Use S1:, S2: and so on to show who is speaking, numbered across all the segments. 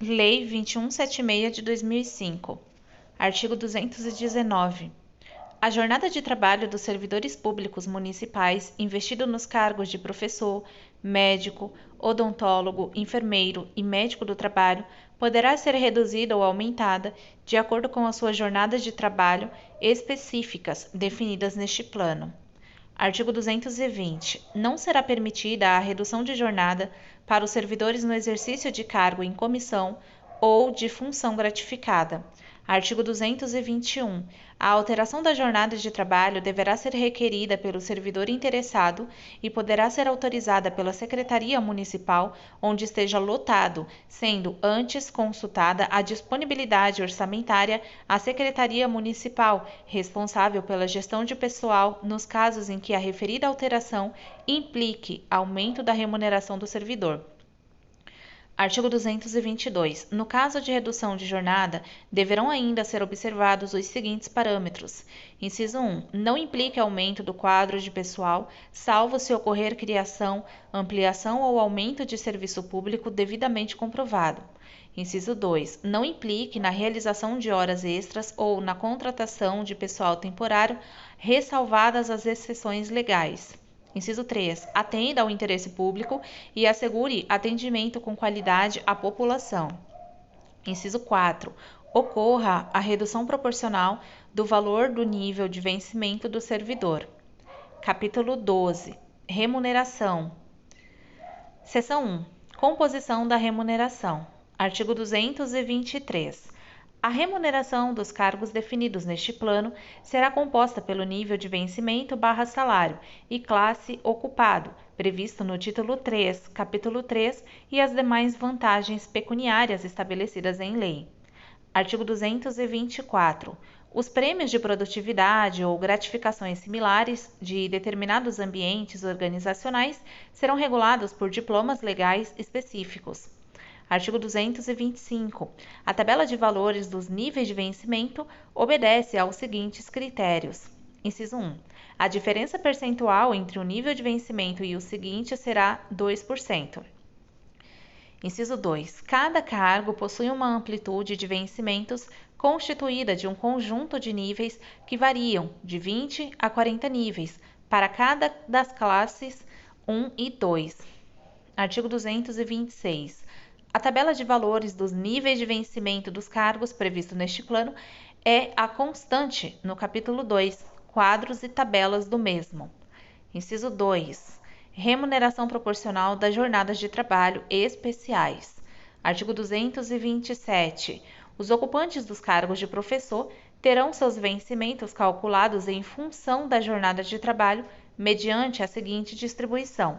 S1: Lei 2176 de 2005. Artigo 219. A jornada de trabalho dos servidores públicos municipais investido nos cargos de professor, médico, odontólogo, enfermeiro e médico do trabalho poderá ser reduzida ou aumentada de acordo com as suas jornadas de trabalho específicas definidas neste plano. Artigo 220. Não será permitida a redução de jornada para os servidores no exercício de cargo em comissão ou de função gratificada. Artigo 221. A alteração da jornada de trabalho deverá ser requerida pelo servidor interessado e poderá ser autorizada pela Secretaria Municipal onde esteja lotado, sendo antes consultada a disponibilidade orçamentária à Secretaria Municipal, responsável pela gestão de pessoal, nos casos em que a referida alteração implique aumento da remuneração do servidor. Artigo 222. No caso de redução de jornada, deverão ainda ser observados os seguintes parâmetros. Inciso 1. Não implique aumento do quadro de pessoal, salvo se ocorrer criação, ampliação ou aumento de serviço público devidamente comprovado. Inciso 2. Não implique na realização de horas extras ou na contratação de pessoal temporário, ressalvadas as exceções legais. Inciso 3. Atenda ao interesse público e assegure atendimento com qualidade à população. Inciso 4. Ocorra a redução proporcional do valor do nível de vencimento do servidor. Capítulo 12. Remuneração. Seção 1. Composição da remuneração. Artigo 223. A remuneração dos cargos definidos neste plano será composta pelo nível de vencimento / salário e classe ocupado, previsto no título 3, capítulo 3 e as demais vantagens pecuniárias estabelecidas em lei. Artigo 224. Os prêmios de produtividade ou gratificações similares de determinados ambientes organizacionais serão regulados por diplomas legais específicos. Artigo 225. A tabela de valores dos níveis de vencimento obedece aos seguintes critérios. Inciso 1. A diferença percentual entre o nível de vencimento e o seguinte será 2%. Inciso 2. Cada cargo possui uma amplitude de vencimentos constituída de um conjunto de níveis que variam de 20 a 40 níveis para cada das classes 1 e 2. Artigo 226. A tabela de valores dos níveis de vencimento dos cargos previsto neste plano é a constante no capítulo 2, quadros e tabelas do mesmo. Inciso 2. Remuneração proporcional das jornadas de trabalho especiais. Artigo 227. Os ocupantes dos cargos de professor terão seus vencimentos calculados em função da jornada de trabalho mediante a seguinte distribuição.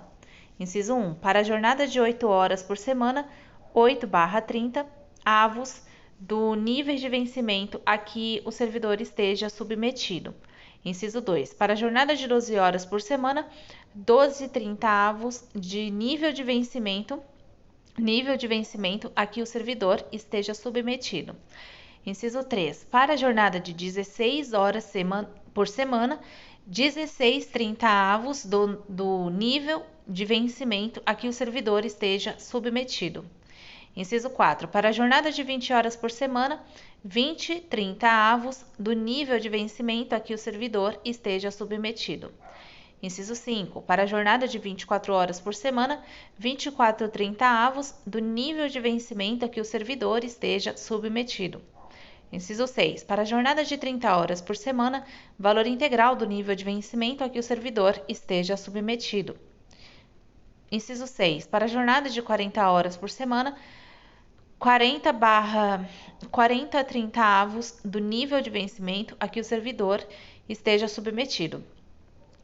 S1: Inciso 1. Para a jornada de 8 horas por semana, 8/30 avos do nível de vencimento a que o servidor esteja submetido. Inciso 2. Para a jornada de 12 horas por semana, 12/30 avos de nível de vencimento a que o servidor esteja submetido. Inciso 3. Para a jornada de 16 horas por semana, 16/30 avos do nível de vencimento a que o servidor esteja submetido. Inciso 4. Para a jornada de 20 horas por semana, 20/30 avos do nível de vencimento a que o servidor esteja submetido. Inciso 5. Para a jornada de 24 horas por semana, 24/30 avos do nível de vencimento a que o servidor esteja submetido. Inciso 6. Para a jornada de 30 horas por semana, valor integral do nível de vencimento a que o servidor esteja submetido. Inciso 6. Para a jornada de 40 horas por semana, 40/30 avos do nível de vencimento a que o servidor esteja submetido.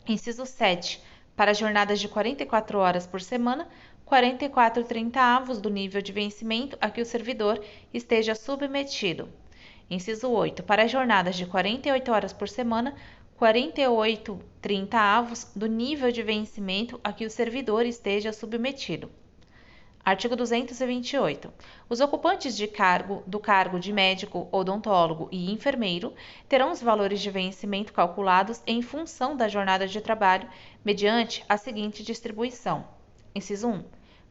S1: Inciso 7. Para jornadas de 44 horas por semana, 44/30 avos do nível de vencimento a que o servidor esteja submetido. Inciso 8. Para jornadas de 48 horas por semana, 48/30 avos do nível de vencimento a que o servidor esteja submetido. Artigo 228. Os ocupantes do cargo de médico, odontólogo e enfermeiro terão os valores de vencimento calculados em função da jornada de trabalho mediante a seguinte distribuição. Inciso 1.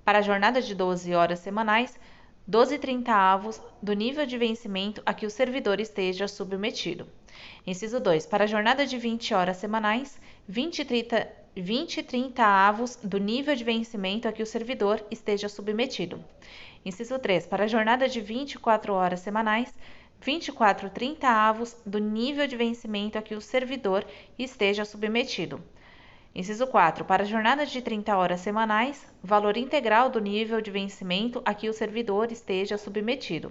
S1: Para a jornada de 12 horas semanais, 12/30 do nível de vencimento a que o servidor esteja submetido. Inciso 2. Para a jornada de 20 horas semanais, 20/30 do nível de vencimento a que o servidor esteja submetido. Inciso 3. Para a jornada de 24 horas semanais, 24/30 do nível de vencimento a que o servidor esteja submetido. Inciso 4. Para a jornada de 30 horas semanais, valor integral do nível de vencimento a que o servidor esteja submetido.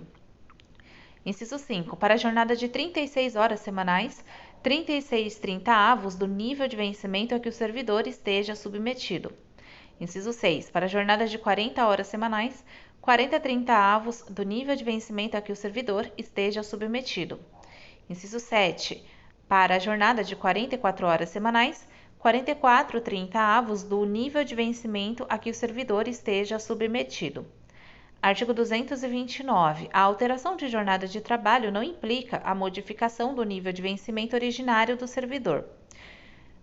S1: Inciso 5. Para a jornada de 36 horas semanais, 36/30 do nível de vencimento a que o servidor esteja submetido. Inciso 6. Para a jornada de 40 horas semanais, 40/30 do nível de vencimento a que o servidor esteja submetido. Inciso 7. Para a jornada de 44 horas semanais, 44/30 do nível de vencimento a que o servidor esteja submetido. Artigo 229. A alteração de jornada de trabalho não implica a modificação do nível de vencimento originário do servidor.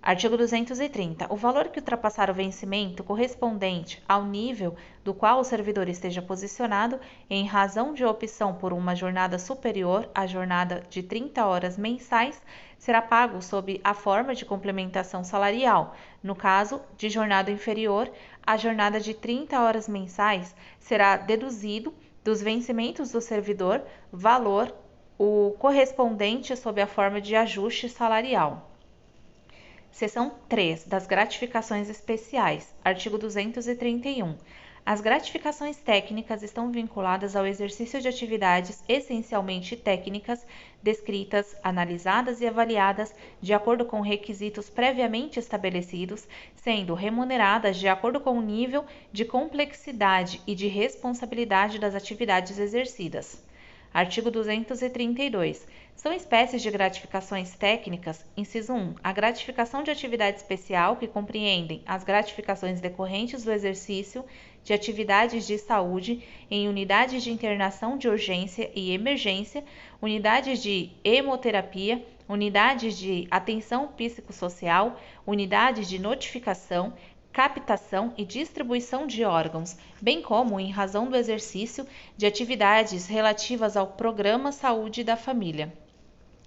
S1: Artigo 230. O valor que ultrapassar o vencimento correspondente ao nível do qual o servidor esteja posicionado, em razão de opção por uma jornada superior à jornada de 30 horas mensais, será pago sob a forma de complementação salarial. No caso de jornada inferior à jornada de 30 horas mensais, será deduzido dos vencimentos do servidor valor o correspondente sob a forma de ajuste salarial. Seção 3. Das gratificações especiais. Artigo 231. As gratificações técnicas estão vinculadas ao exercício de atividades essencialmente técnicas, descritas, analisadas e avaliadas de acordo com requisitos previamente estabelecidos, sendo remuneradas de acordo com o nível de complexidade e de responsabilidade das atividades exercidas. Artigo 232. São espécies de gratificações técnicas. Inciso 1. A gratificação de atividade especial, que compreendem as gratificações decorrentes do exercício de atividades de saúde em unidades de internação de urgência e emergência, unidades de hemoterapia, unidades de atenção psicossocial, unidades de notificação, captação e distribuição de órgãos, bem como em razão do exercício de atividades relativas ao Programa Saúde da Família.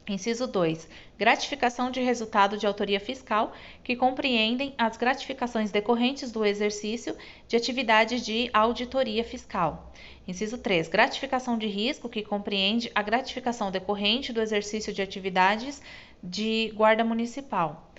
S1: Inciso 2. Gratificação de resultado de autoria fiscal, que compreendem as gratificações decorrentes do exercício de atividades de auditoria fiscal. Inciso 3. Gratificação de risco, que compreende a gratificação decorrente do exercício de atividades de guarda municipal.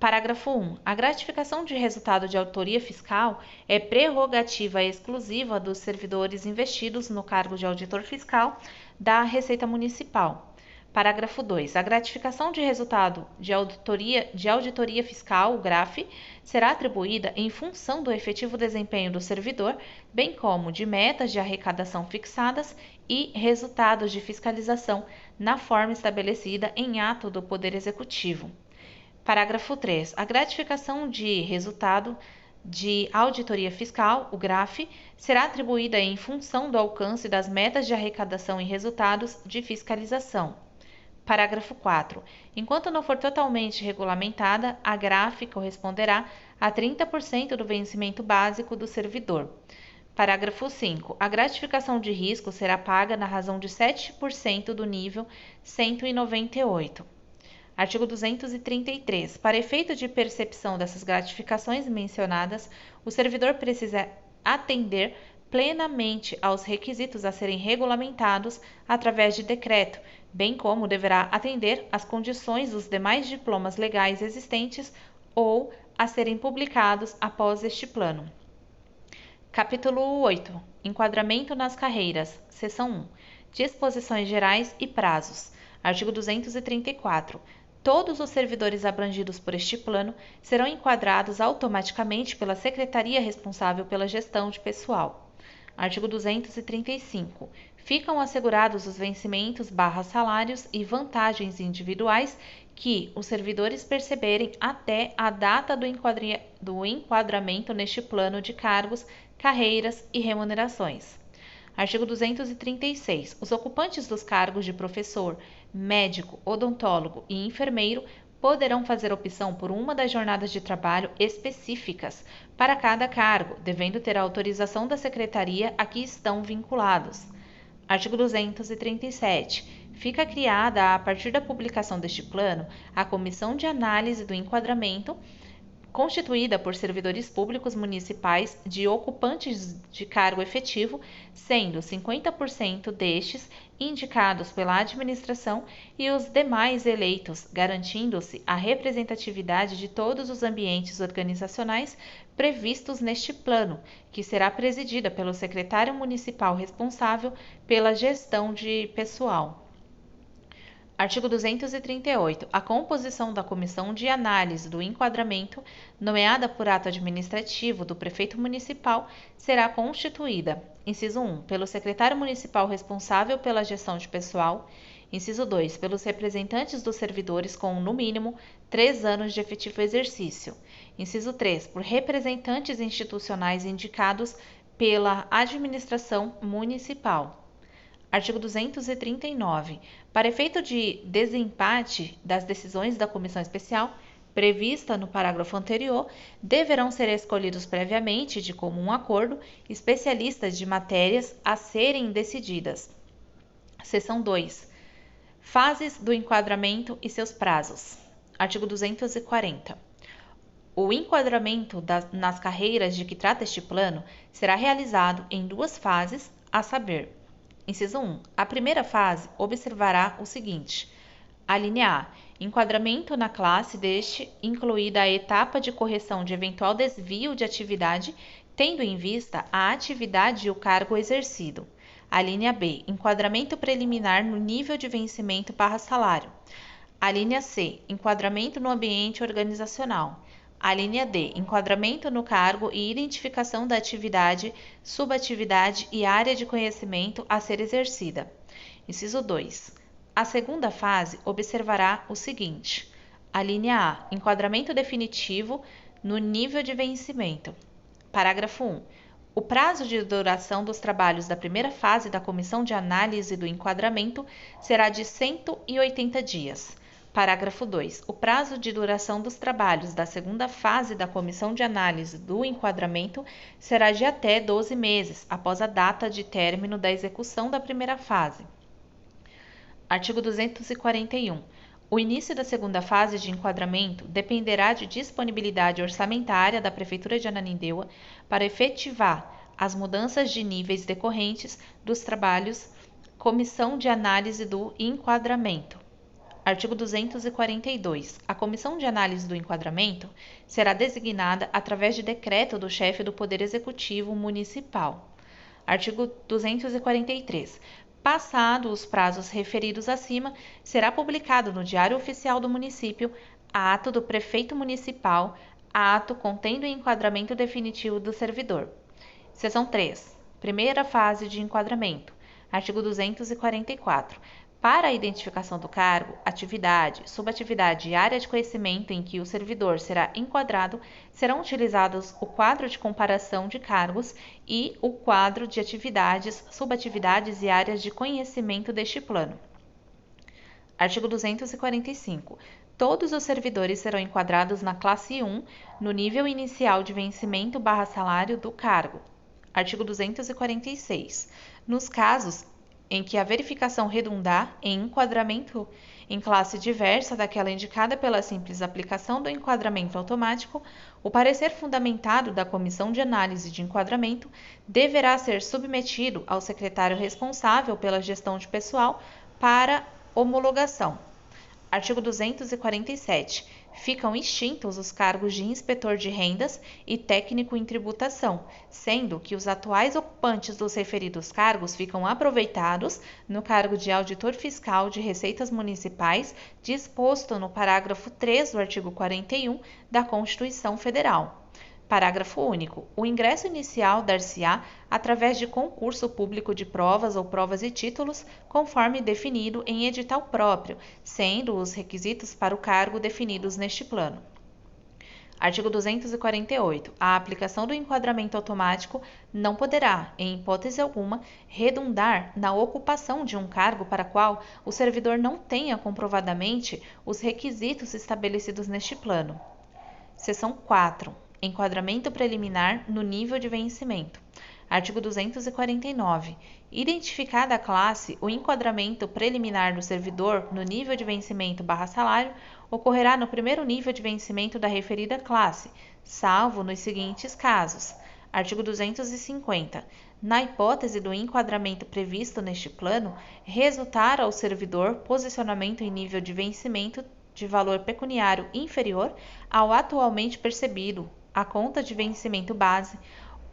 S1: Parágrafo 1. A gratificação de resultado de autoria fiscal é prerrogativa exclusiva dos servidores investidos no cargo de auditor fiscal da Receita Municipal. Parágrafo 2. A gratificação de resultado de auditoria fiscal, o GRAF, será atribuída em função do efetivo desempenho do servidor, bem como de metas de arrecadação fixadas e resultados de fiscalização na forma estabelecida em ato do Poder Executivo. Parágrafo 3. A gratificação de resultado de auditoria fiscal, o GRAF, será atribuída em função do alcance das metas de arrecadação e resultados de fiscalização. Parágrafo 4. Enquanto não for totalmente regulamentada, a GRAF corresponderá a 30% do vencimento básico do servidor. Parágrafo 5. A gratificação de risco será paga na razão de 7% do nível 198. Artigo 233. Para efeito de percepção dessas gratificações mencionadas, o servidor precisa atender plenamente aos requisitos a serem regulamentados através de decreto, bem como deverá atender às condições dos demais diplomas legais existentes ou a serem publicados após este plano. Capítulo 8. Enquadramento nas carreiras. Seção 1. Disposições gerais e prazos. Artigo 234. Todos os servidores abrangidos por este plano serão enquadrados automaticamente pela secretaria responsável pela gestão de pessoal. Artigo 235. Ficam assegurados os vencimentos/salários e vantagens individuais que os servidores perceberem até a data do enquadramento neste plano de cargos, carreiras e remunerações. Artigo 236. Os ocupantes dos cargos de professor, médico, odontólogo e enfermeiro poderão fazer opção por uma das jornadas de trabalho específicas para cada cargo, devendo ter a autorização da secretaria a que estão vinculados. Artigo 237. Fica criada, a partir da publicação deste plano, a Comissão de Análise do Enquadramento, constituída por servidores públicos municipais de ocupantes de cargo efetivo, sendo 50% destes indicados pela administração e os demais eleitos, garantindo-se a representatividade de todos os ambientes organizacionais previstos neste plano, que será presidida pelo secretário municipal responsável pela gestão de pessoal. Artigo 238. A composição da Comissão de Análise do Enquadramento, nomeada por ato administrativo do prefeito municipal, será constituída: inciso 1, pelo secretário municipal responsável pela gestão de pessoal; inciso 2, pelos representantes dos servidores com, no mínimo, 3 anos de efetivo exercício; inciso 3, por representantes institucionais indicados pela administração municipal. Artigo 239. Para efeito de desempate das decisões da comissão especial, prevista no parágrafo anterior, deverão ser escolhidos previamente, de comum acordo, especialistas de matérias a serem decididas. Seção 2. Fases do enquadramento e seus prazos. Artigo 240. O enquadramento nas carreiras de que trata este plano será realizado em 2 fases, a saber: inciso 1. A primeira fase observará o seguinte: a linha A. Enquadramento na classe deste, incluída a etapa de correção de eventual desvio de atividade, tendo em vista a atividade e o cargo exercido. A linha B. Enquadramento preliminar no nível de vencimento / salário. A linha C. Enquadramento no ambiente organizacional. A linha D. Enquadramento no cargo e identificação da atividade, subatividade e área de conhecimento a ser exercida. Inciso 2. A segunda fase observará o seguinte: a linha A. Enquadramento definitivo no nível de vencimento. Parágrafo 1. O prazo de duração dos trabalhos da primeira fase da Comissão de Análise do Enquadramento será de 180 dias. Parágrafo 2. O prazo de duração dos trabalhos da segunda fase da Comissão de Análise do Enquadramento será de até 12 meses, após a data de término da execução da primeira fase. Artigo 241. O início da segunda fase de enquadramento dependerá de disponibilidade orçamentária da Prefeitura de Ananindeua para efetivar as mudanças de níveis decorrentes dos trabalhos Comissão de Análise do Enquadramento. Artigo 242. A Comissão de Análise do Enquadramento será designada através de decreto do chefe do Poder Executivo Municipal. Artigo 243. Passados os prazos referidos acima, será publicado no Diário Oficial do Município ato do Prefeito Municipal, ato contendo o enquadramento definitivo do servidor. Seção 3. Primeira fase de enquadramento. Artigo 244. Para a identificação do cargo, atividade, subatividade e área de conhecimento em que o servidor será enquadrado, serão utilizados o quadro de comparação de cargos e o quadro de atividades, subatividades e áreas de conhecimento deste plano. Artigo 245. Todos os servidores serão enquadrados na classe 1, no nível inicial de vencimento / salário do cargo. Artigo 246. Nos casos em que a verificação redundar em enquadramento em classe diversa daquela indicada pela simples aplicação do enquadramento automático, o parecer fundamentado da Comissão de Análise de Enquadramento deverá ser submetido ao secretário responsável pela gestão de pessoal para homologação. Artigo 247. Ficam extintos os cargos de inspetor de rendas e técnico em tributação, sendo que os atuais ocupantes dos referidos cargos ficam aproveitados no cargo de auditor fiscal de receitas municipais, disposto no parágrafo 3 do artigo 41 da Constituição Federal. Parágrafo único. O ingresso inicial dar-se-á através de concurso público de provas ou provas e títulos, conforme definido em edital próprio, sendo os requisitos para o cargo definidos neste plano. Artigo 248. A aplicação do enquadramento automático não poderá, em hipótese alguma, redundar na ocupação de um cargo para qual o servidor não tenha comprovadamente os requisitos estabelecidos neste plano. Seção 4. Enquadramento preliminar no nível de vencimento. Artigo 249. Identificada a classe, o enquadramento preliminar do servidor no nível de vencimento/salário ocorrerá no primeiro nível de vencimento da referida classe, salvo nos seguintes casos. Artigo 250. Na hipótese do enquadramento previsto neste plano, resultar ao servidor posicionamento em nível de vencimento de valor pecuniário inferior ao atualmente percebido, a conta de vencimento base,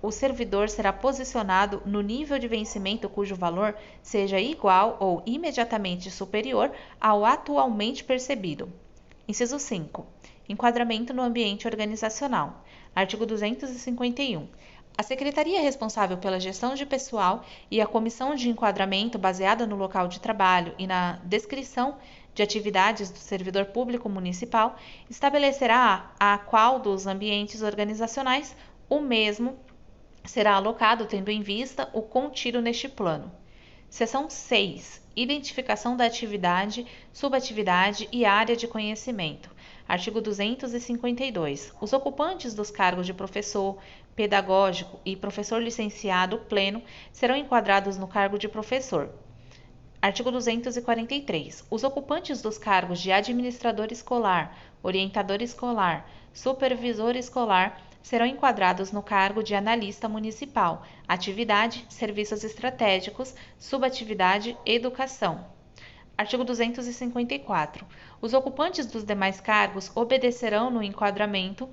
S1: o servidor será posicionado no nível de vencimento cujo valor seja igual ou imediatamente superior ao atualmente percebido. Inciso 5. Enquadramento no ambiente organizacional. Artigo 251. A secretaria responsável pela gestão de pessoal e a comissão de enquadramento baseada no local de trabalho e na descrição de atividades do servidor público municipal estabelecerá a qual dos ambientes organizacionais o mesmo será alocado tendo em vista o contido neste plano. Seção 6. Identificação da atividade, subatividade e área de conhecimento. Artigo 252. Os ocupantes dos cargos de professor pedagógico e professor licenciado pleno serão enquadrados no cargo de professor. Artigo 243. Os ocupantes dos cargos de administrador escolar, orientador escolar, supervisor escolar serão enquadrados no cargo de analista municipal, atividade, serviços estratégicos, subatividade, educação. Artigo 254. Os ocupantes dos demais cargos obedecerão no enquadramento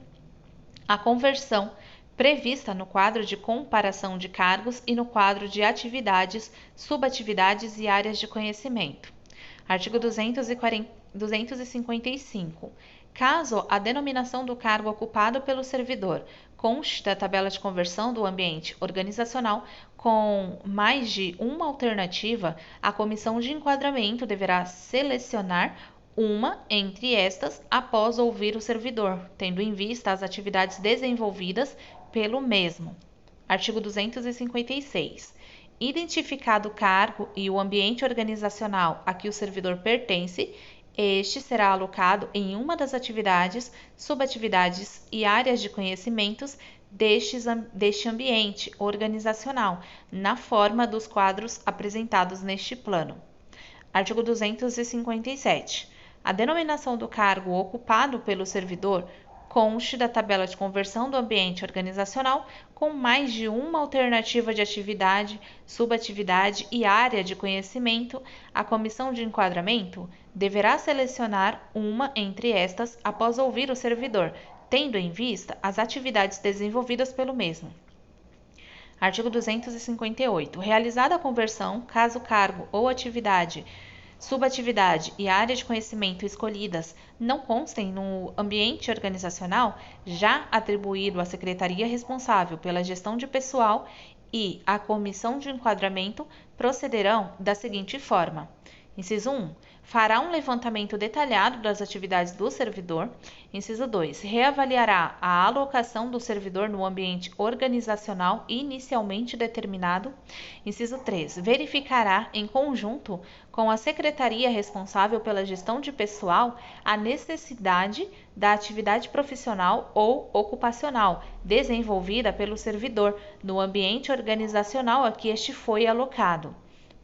S1: à conversão prevista no quadro de comparação de cargos e no quadro de atividades, subatividades e áreas de conhecimento. Artigo 255. Caso a denominação do cargo ocupado pelo servidor conste da tabela de conversão do ambiente organizacional com mais de uma alternativa, a comissão de enquadramento deverá selecionar uma entre estas após ouvir o servidor, tendo em vista as atividades desenvolvidas pelo mesmo. Artigo 256. Identificado o cargo e o ambiente organizacional a que o servidor pertence, este será alocado em uma das atividades, subatividades e áreas de conhecimentos deste ambiente organizacional, na forma dos quadros apresentados neste plano. Artigo 257. A denominação do cargo ocupado pelo servidor conste da tabela de conversão do ambiente organizacional com mais de uma alternativa de atividade, subatividade e área de conhecimento, a comissão de enquadramento deverá selecionar uma entre estas após ouvir o servidor, tendo em vista as atividades desenvolvidas pelo mesmo. Artigo 258. Realizada a conversão, caso o cargo ou atividade, subatividade e área de conhecimento escolhidas não constem no ambiente organizacional já atribuído à secretaria responsável pela gestão de pessoal e à comissão de enquadramento procederão da seguinte forma. Inciso 1. Fará um levantamento detalhado das atividades do servidor. Inciso 2. Reavaliará a alocação do servidor no ambiente organizacional inicialmente determinado. Inciso 3. Verificará, em conjunto com a secretaria responsável pela gestão de pessoal, a necessidade da atividade profissional ou ocupacional desenvolvida pelo servidor no ambiente organizacional a que este foi alocado.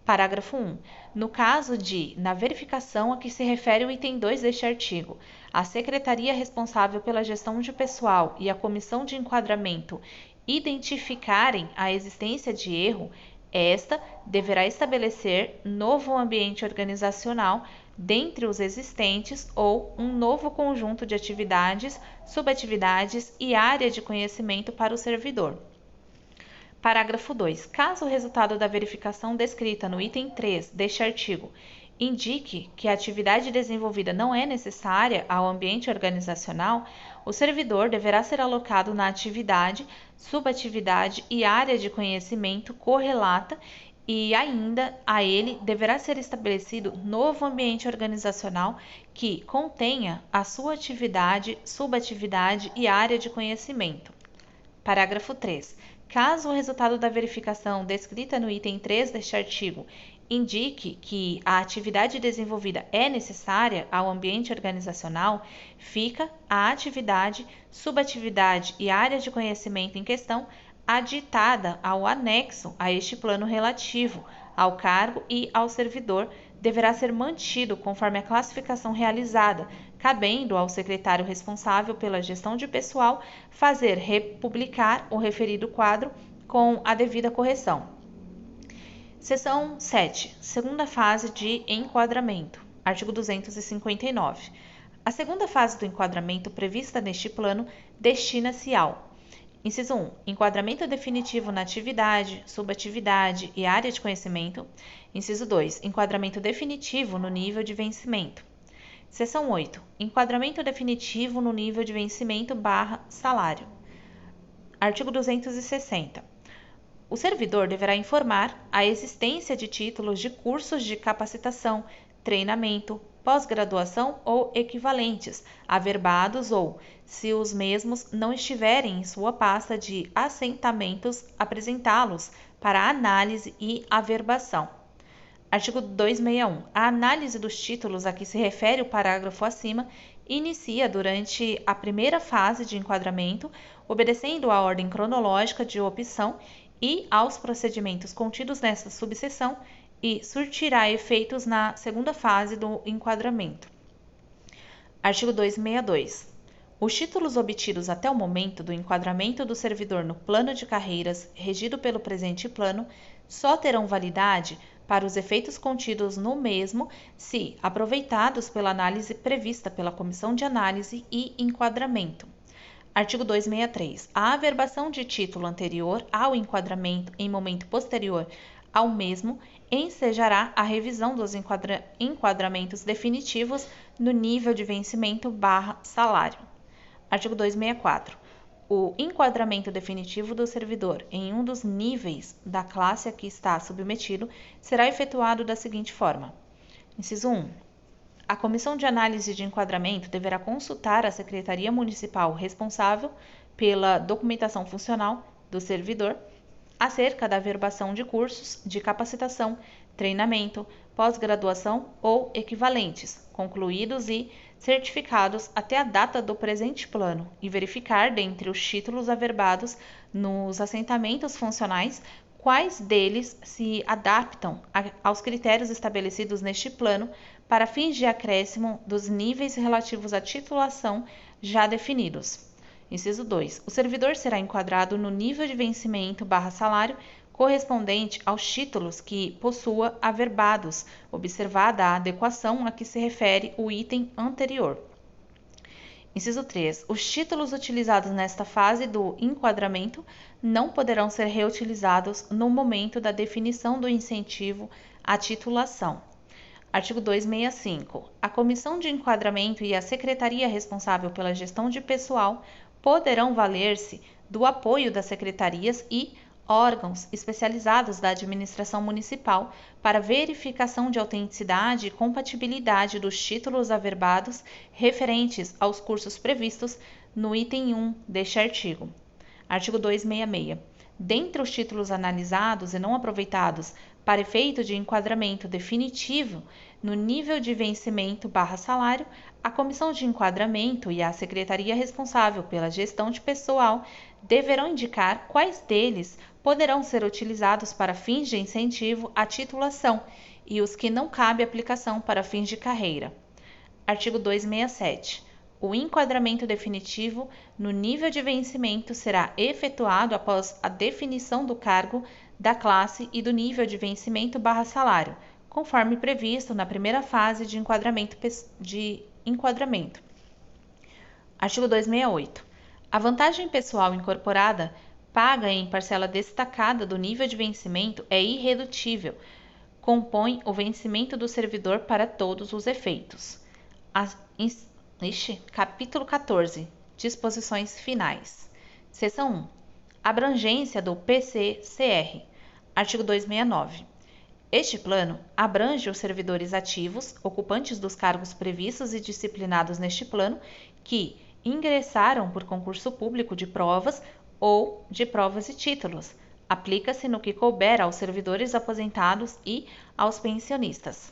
S1: Parágrafo 1. No caso de, na verificação a que se refere o item 2 deste artigo, a secretaria responsável pela gestão de pessoal e a comissão de enquadramento identificarem a existência de erro, esta deverá estabelecer novo ambiente organizacional dentre os existentes ou um novo conjunto de atividades, subatividades e área de conhecimento para o servidor. Parágrafo 2. Caso o resultado da verificação descrita no item 3 deste artigo indique que a atividade desenvolvida não é necessária ao ambiente organizacional, o servidor deverá ser alocado na atividade, subatividade e área de conhecimento correlata e ainda a ele deverá ser estabelecido novo ambiente organizacional que contenha a sua atividade, subatividade e área de conhecimento. Parágrafo 3. Caso o resultado da verificação descrita no item 3 deste artigo indique que a atividade desenvolvida é necessária ao ambiente organizacional, fica a atividade, subatividade e área de conhecimento em questão aditada ao anexo a este plano relativo ao cargo e ao servidor, deverá ser mantido conforme a classificação realizada, cabendo ao secretário responsável pela gestão de pessoal fazer republicar o referido quadro com a devida correção. Seção 7. Segunda fase de enquadramento. Artigo 259. A segunda fase do enquadramento prevista neste plano destina-se ao: inciso 1. Enquadramento definitivo na atividade, subatividade e área de conhecimento. Inciso 2. Enquadramento definitivo no nível de vencimento. Seção 8. Enquadramento definitivo no nível de vencimento / salário. Artigo 260. O servidor deverá informar a existência de títulos de cursos de capacitação, treinamento, pós-graduação ou equivalentes, averbados ou, se os mesmos não estiverem em sua pasta de assentamentos, apresentá-los para análise e averbação. Artigo 261. A análise dos títulos a que se refere o parágrafo acima inicia durante a primeira fase de enquadramento, obedecendo à ordem cronológica de opção e aos procedimentos contidos nesta subseção, e surtirá efeitos na segunda fase do enquadramento. Artigo 262. Os títulos obtidos até o momento do enquadramento do servidor no plano de carreiras regido pelo presente plano só terão validade para os efeitos contidos no mesmo se aproveitados pela análise prevista pela Comissão de Análise e Enquadramento. Artigo 263. A averbação de título anterior ao enquadramento em momento posterior ao mesmo ensejará a revisão dos enquadramentos definitivos no nível de vencimento / salário. Artigo 264. O enquadramento definitivo do servidor em um dos níveis da classe a que está submetido será efetuado da seguinte forma: inciso 1. A Comissão de Análise de Enquadramento deverá consultar a Secretaria Municipal responsável pela documentação funcional do servidor acerca da averbação de cursos de capacitação, treinamento, pós-graduação ou equivalentes, concluídos e certificados até a data do presente plano, e verificar, dentre os títulos averbados nos assentamentos funcionais, quais deles se adaptam aos critérios estabelecidos neste plano para fins de acréscimo dos níveis relativos à titulação já definidos. Inciso 2. O servidor será enquadrado no nível de vencimento / salário correspondente aos títulos que possua averbados, observada a adequação a que se refere o item anterior. Inciso 3. Os títulos utilizados nesta fase do enquadramento não poderão ser reutilizados no momento da definição do incentivo à titulação. Artigo 265. A Comissão de Enquadramento e a Secretaria responsável pela gestão de pessoal poderão valer-se do apoio das secretarias e órgãos especializados da administração municipal para verificação de autenticidade e compatibilidade dos títulos averbados referentes aos cursos previstos no item 1 deste artigo. Artigo 266. Dentre os títulos analisados e não aproveitados para efeito de enquadramento definitivo no nível de vencimento / salário, a Comissão de Enquadramento e a Secretaria responsável pela gestão de pessoal deverão indicar quais deles poderão ser utilizados para fins de incentivo à titulação e os que não cabe aplicação para fins de carreira. Artigo 267. O enquadramento definitivo no nível de vencimento será efetuado após a definição do cargo, da classe e do nível de vencimento / salário, conforme previsto na primeira fase de enquadramento. Artigo 268. A vantagem pessoal incorporada, paga em parcela destacada do nível de vencimento, é irredutível. Compõe o vencimento do servidor para todos os efeitos. Capítulo 14. Disposições finais. Seção 1. Abrangência do PCCR. Artigo 269. Este plano abrange os servidores ativos, ocupantes dos cargos previstos e disciplinados neste plano, que ingressaram por concurso público de provas ou de provas e títulos. Aplica-se no que couber aos servidores aposentados e aos pensionistas.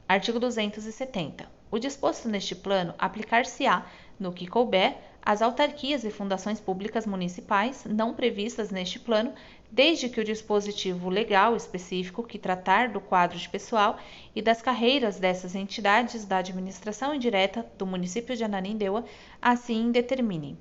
S1: Artigo 270. O disposto neste plano aplicar-se-á, no que couber, às autarquias e fundações públicas municipais não previstas neste plano, desde que o dispositivo legal específico que tratar do quadro de pessoal e das carreiras dessas entidades da administração indireta do município de Ananindeua assim determine.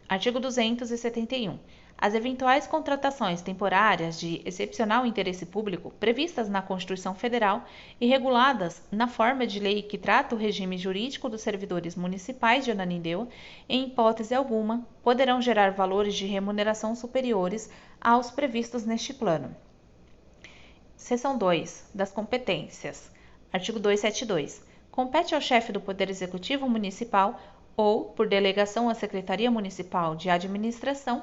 S1: Artigo 271. As eventuais contratações temporárias de excepcional interesse público previstas na Constituição Federal e reguladas na forma de lei que trata o regime jurídico dos servidores municipais de Ananindeua, em hipótese alguma, poderão gerar valores de remuneração superiores aos previstos neste plano. Seção 2. Das competências. Artigo 272. Compete ao chefe do Poder Executivo Municipal ou, por delegação à Secretaria Municipal de Administração,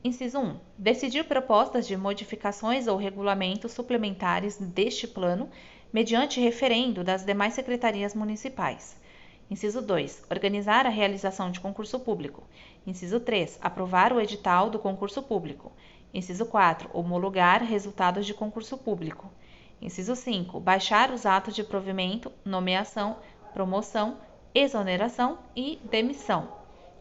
S1: inciso 1. Decidir propostas de modificações ou regulamentos suplementares deste plano, mediante referendo das demais secretarias municipais. Inciso 2. Organizar a realização de concurso público. Inciso 3. Aprovar o edital do concurso público. Inciso 4. Homologar resultados de concurso público. Inciso 5. Baixar os atos de provimento, nomeação, promoção, exoneração e demissão.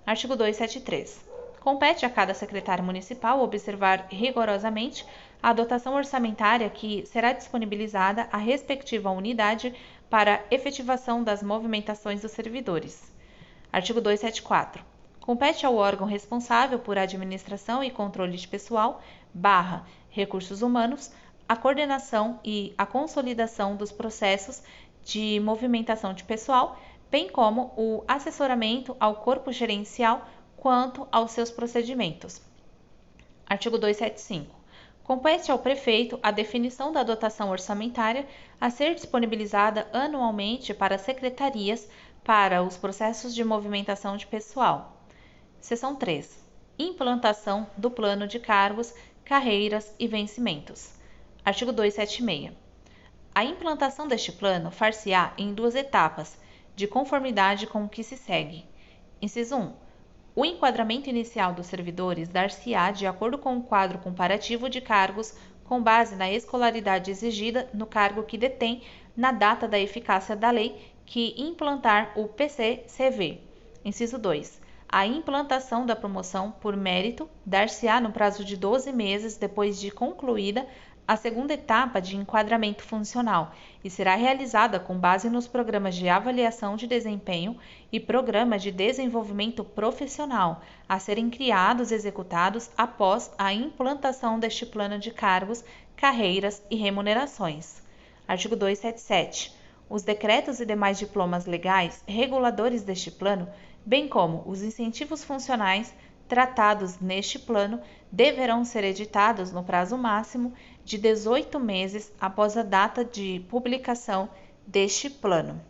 S1: Artigo 273. Compete a cada secretário municipal observar rigorosamente a dotação orçamentária que será disponibilizada à respectiva unidade para efetivação das movimentações dos servidores. Artigo 274. Compete ao órgão responsável por administração e controle de pessoal, recursos humanos, a coordenação e a consolidação dos processos de movimentação de pessoal, bem como o assessoramento ao corpo gerencial quanto aos seus procedimentos. Artigo 275. Compete ao prefeito a definição da dotação orçamentária a ser disponibilizada anualmente para as secretarias para os processos de movimentação de pessoal. Seção 3. Implantação do plano de cargos, carreiras e vencimentos. Artigo 276. A implantação deste plano far-se-á em 2 etapas, de conformidade com o que se segue. Inciso 1. O enquadramento inicial dos servidores dar-se-á de acordo com o quadro comparativo de cargos com base na escolaridade exigida no cargo que detém na data da eficácia da lei que implantar o PC-CV. Inciso 2. A implantação da promoção por mérito dar-se-á no prazo de 12 meses depois de concluída a segunda etapa de enquadramento funcional e será realizada com base nos programas de avaliação de desempenho e programas de desenvolvimento profissional a serem criados e executados após a implantação deste plano de cargos, carreiras e remunerações. Artigo 277. Os decretos e demais diplomas legais reguladores deste plano, bem como os incentivos funcionais tratados neste plano, deverão ser editados no prazo máximo de 18 meses após a data de publicação deste plano.